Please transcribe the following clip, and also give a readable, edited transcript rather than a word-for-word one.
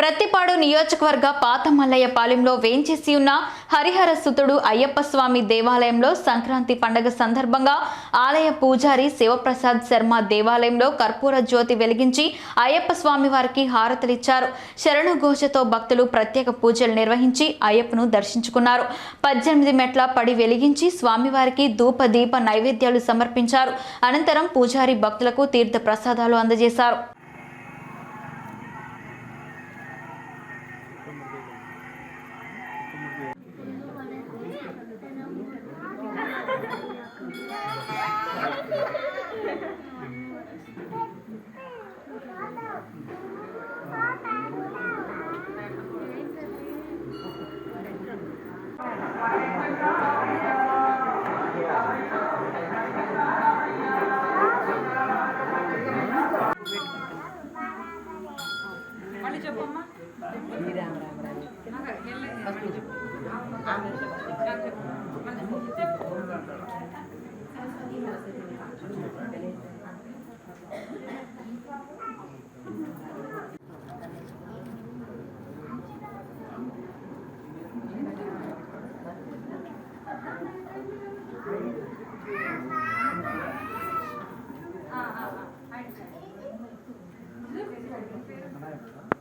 ప్రత్తిపాడు నియోజకవర్గ పాత మల్లయ్యపాలెంలో వేంచేసి ఉన్న హరిహర సుతుడు అయ్యప్ప స్వామి దేవాలయంలో సంక్రాంతి పండుగ సందర్భంగా ఆలయ పూజారి శివప్రసాద్ శర్మ దేవాలయంలో కర్పూర జ్యోతి వెలిగించి అయ్యప్ప స్వామి వారికి హారతలిచ్చారు. శరణు ఘోషతో భక్తులు ప్రత్యేక పూజలు నిర్వహించి అయ్యప్పను దర్శించుకున్నారు. 18 మెట్ల పడి వెలిగించి స్వామివారికి ధూప దీప నైవేద్యాలు సమర్పించారు. అనంతరం పూజారి భక్తులకు తీర్థ ప్రసాదాలు అందజేశారు.